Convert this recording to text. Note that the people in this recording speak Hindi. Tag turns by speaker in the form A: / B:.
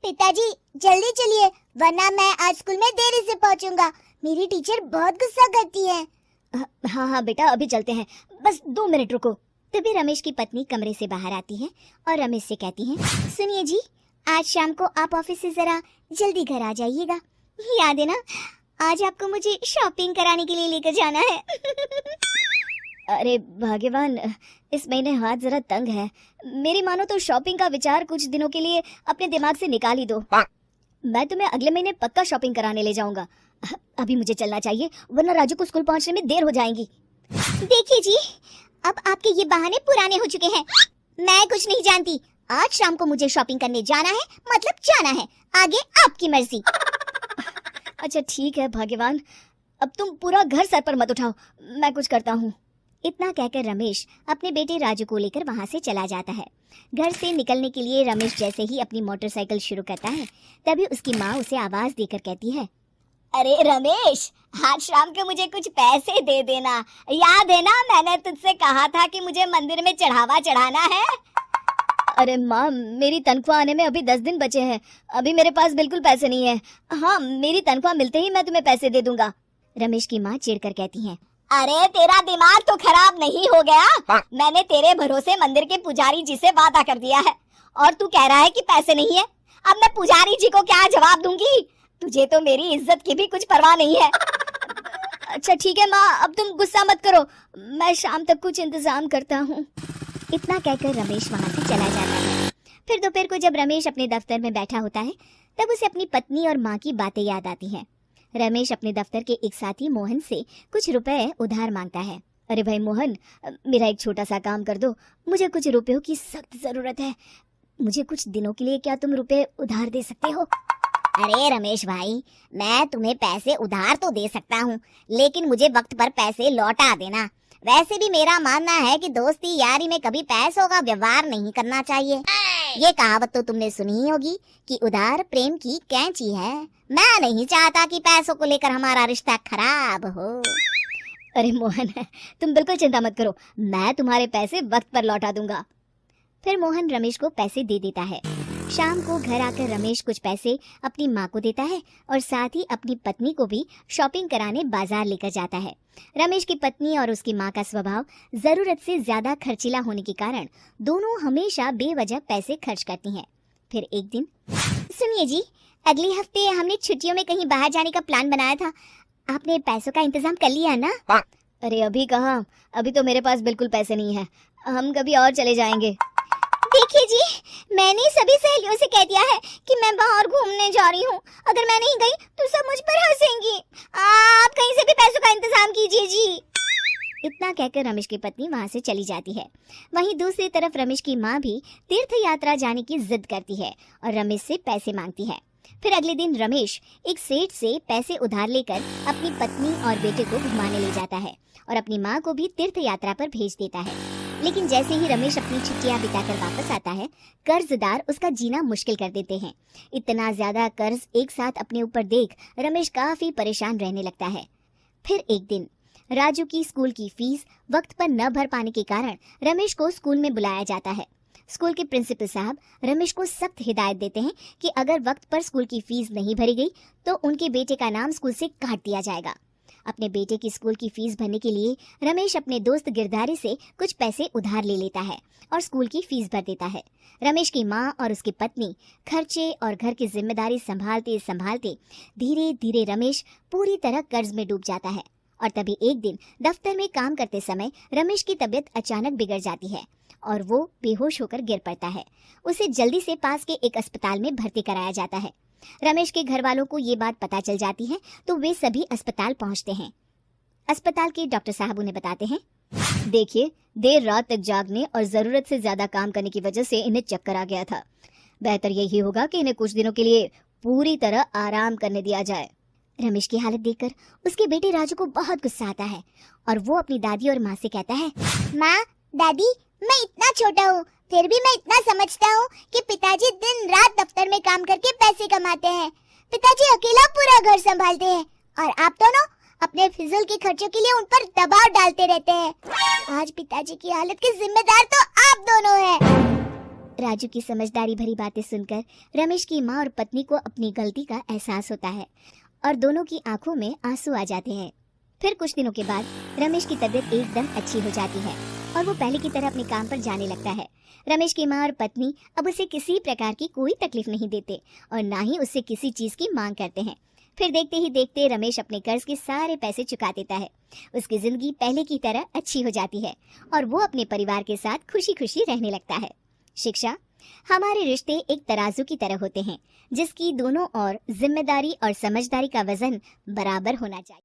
A: पिताजी जल्दी चलिए, वरना मैं आज स्कूल में देरी से पहुंचूंगा। मेरी टीचर बहुत गुस्सा करती है।
B: हाँ हाँ बेटा, अभी चलते हैं, बस 2 मिनट रुको। तभी रमेश की पत्नी कमरे से बाहर आती है और रमेश से कहती है,
A: सुनिए जी, आज शाम को आप ऑफिस से जरा जल्दी घर आ जाइएगा। याद है ना, आज आपको मुझे शॉपिंग कराने के लिए लेकर जाना है।
B: अरे भाग्यवान, इस महीने हाथ जरा तंग है। मेरी मानो तो शॉपिंग का विचार कुछ दिनों के लिए अपने दिमाग से निकाल ही दो। मैं तुम्हें अगले महीने पक्का शॉपिंग कराने ले जाऊंगा। अभी मुझे चलना चाहिए, वरना राजू को स्कूल पहुंचने में देर हो जाएगी।
A: देखिए जी, अब आपके ये बहाने पुराने हो चुके हैं। मैं कुछ नहीं जानती। आज शाम को मुझे शॉपिंग करने जाना है, मतलब जाना है। आगे आपकी मर्जी।
B: अच्छा ठीक है भाग्यवान, अब तुम पूरा घर सर पर मत उठाओ, मैं कुछ करता हूँ।
A: इतना कहकर रमेश अपने बेटे राजू को लेकर वहाँ से चला जाता है। घर से निकलने के लिए रमेश जैसे ही अपनी मोटरसाइकिल शुरू करता है, तभी उसकी माँ उसे आवाज देकर कहती है,
B: अरे रमेश, आज शाम को मुझे कुछ पैसे दे देना। याद है ना, मैंने तुझसे कहा था कि मुझे मंदिर में चढ़ावा चढ़ाना है। अरे माँ, मेरी तनख्वाह आने में अभी 10 दिन बचे हैं, अभी मेरे पास बिल्कुल पैसे नहीं है। हाँ, मेरी तनख्वाह मिलते ही मैं तुम्हें पैसे दे दूंगा।
A: रमेश की माँ चिढ़कर कहती है,
B: अरे तेरा दिमाग तो खराब नहीं हो गया? मैंने तेरे भरोसे मंदिर के पुजारी जी से वादा कर दिया है और तू कह रहा है कि पैसे नहीं है। अब मैं पुजारी जी को क्या जवाब दूंगी? तुझे तो मेरी इज्जत की भी कुछ परवाह नहीं है। अच्छा ठीक है माँ, अब तुम गुस्सा मत करो, मैं शाम तक कुछ इंतजाम करता हूँ।
A: इतना कहकर रमेश वहाँ से चला जाता है। फिर दोपहर को जब रमेश अपने दफ्तर में बैठा होता है, तब उसे अपनी पत्नी और माँ की बातें याद आती हैं। रमेश अपने दफ्तर के एक साथी मोहन से कुछ रुपए उधार मांगता है।
B: अरे भाई मोहन, मेरा एक छोटा सा काम कर दो, मुझे कुछ रुपयों की सख्त जरूरत है। मुझे कुछ दिनों के लिए क्या तुम रुपए उधार दे सकते हो?
A: अरे रमेश भाई, मैं तुम्हें पैसे उधार तो दे सकता हूँ, लेकिन मुझे वक्त पर पैसे लौटा देना। वैसे भी मेरा मानना है कि दोस्ती यारी में कभी पैसों का व्यवहार नहीं करना चाहिए। ये कहावत तो तुमने सुनी ही होगी कि उधार प्रेम की कैंची है। मैं नहीं चाहता कि पैसों को लेकर हमारा रिश्ता खराब हो।
B: अरे मोहन, तुम बिल्कुल चिंता मत करो, मैं तुम्हारे पैसे वक्त पर लौटा दूंगा।
A: फिर मोहन रमेश को पैसे दे देता है। शाम को घर आकर रमेश कुछ पैसे अपनी माँ को देता है और साथ ही अपनी पत्नी को भी शॉपिंग कराने बाजार लेकर जाता है। रमेश की पत्नी और उसकी माँ का स्वभाव जरूरत से ज्यादा खर्चीला होने के कारण दोनों हमेशा बेवजह पैसे खर्च करती हैं। फिर एक दिन, सुनिए जी, अगले हफ्ते हमने छुट्टियों में कहीं बाहर जाने का प्लान बनाया था। आपने पैसों का इंतजाम कर लिया ना?
B: अरे अभी कहाँ, अभी तो मेरे पास बिल्कुल पैसे नहीं है, हम कभी और चले जाएंगे।
A: देखिए जी, मैंने सभी सहेलियों से कह दिया है कि मैं बाहर घूमने जा रही हूँ। अगर मैं नहीं गई तो सब मुझ पर हंसेंगी। आप कहीं से भी पैसों का इंतजाम कीजिए जी। इतना कहकर रमेश की पत्नी वहाँ से चली जाती है। वहीं दूसरी तरफ रमेश की माँ भी तीर्थ यात्रा जाने की जिद करती है और रमेश से पैसे मांगती है। फिर अगले दिन रमेश एक सेठ से पैसे उधार लेकर अपनी पत्नी और बेटे को घुमाने ले जाता है और अपनी माँ को भी तीर्थ यात्रा पर भेज देता है। लेकिन जैसे ही रमेश अपनी छुट्टियां बिताकर वापस आता है, कर्जदार उसका जीना मुश्किल कर देते हैं। इतना ज्यादा कर्ज एक साथ अपने ऊपर देख रमेश काफी परेशान रहने लगता है। फिर एक दिन राजू की स्कूल की फीस वक्त पर न भर पाने के कारण रमेश को स्कूल में बुलाया जाता है। स्कूल के प्रिंसिपल साहब रमेश को सख्त हिदायत देते हैं कि अगर वक्त पर स्कूल की फीस नहीं भरी गई तो उनके बेटे का नाम स्कूल से काट दिया जाएगा। अपने बेटे की स्कूल की फीस भरने के लिए रमेश अपने दोस्त गिरधारी से कुछ पैसे उधार ले लेता है और स्कूल की फीस भर देता है। रमेश की माँ और उसकी पत्नी खर्चे और घर की जिम्मेदारी संभालते संभालते धीरे धीरे रमेश पूरी तरह कर्ज में डूब जाता है। और तभी एक दिन दफ्तर में काम करते समय रमेश की तबीयत अचानक बिगड़ जाती है और वो बेहोश होकर गिर पड़ता है। उसे जल्दी से पास के एक अस्पताल में भर्ती कराया जाता है। रमेश के घर वालों को ये बात पता चल जाती है तो वे सभी अस्पताल पहुंचते हैं। अस्पताल के डॉक्टर साहब उन्हें बताते हैं,
B: देखिए, देर रात तक जागने और जरूरत से ज्यादा काम करने की वजह से इन्हें चक्कर आ गया था। बेहतर यही होगा कि इन्हें कुछ दिनों के लिए पूरी तरह आराम करने दिया जाए।
A: रमेश की हालत देखकर उसके बेटे राजू को बहुत गुस्सा आता है और वो अपनी दादी और माँ से कहता है, माँ, दादी, मैं इतना छोटा हूँ, फिर भी मैं इतना समझता हूँ कि पिताजी दिन रात दफ्तर में काम करके पैसे कमाते हैं। पिताजी अकेला पूरा घर संभालते हैं और आप दोनों अपने फिजूल के खर्चों के लिए उन पर दबाव डालते रहते हैं। आज पिताजी की हालत के जिम्मेदार तो आप दोनों हैं। राजू की समझदारी भरी बातें सुनकर रमेश की माँ और पत्नी को अपनी गलती का एहसास होता है और दोनों की आंखों में आंसू आ जाते हैं। फिर कुछ दिनों के बाद रमेश की तबीयत एकदम अच्छी हो जाती है और वो पहले की तरह अपने काम पर जाने लगता है। रमेश की माँ और पत्नी अब उसे किसी प्रकार की कोई तकलीफ नहीं देते और ना ही उससे किसी चीज की मांग करते हैं। फिर देखते ही देखते रमेश अपने कर्ज के सारे पैसे चुका देता है। उसकी जिंदगी पहले की तरह अच्छी हो जाती है और वो अपने परिवार के साथ खुशी खुशी रहने लगता है। शिक्षा, हमारे रिश्ते एक तराजू की तरह होते हैं जिसकी दोनों ओर जिम्मेदारी और समझदारी का वजन बराबर होना चाहिए।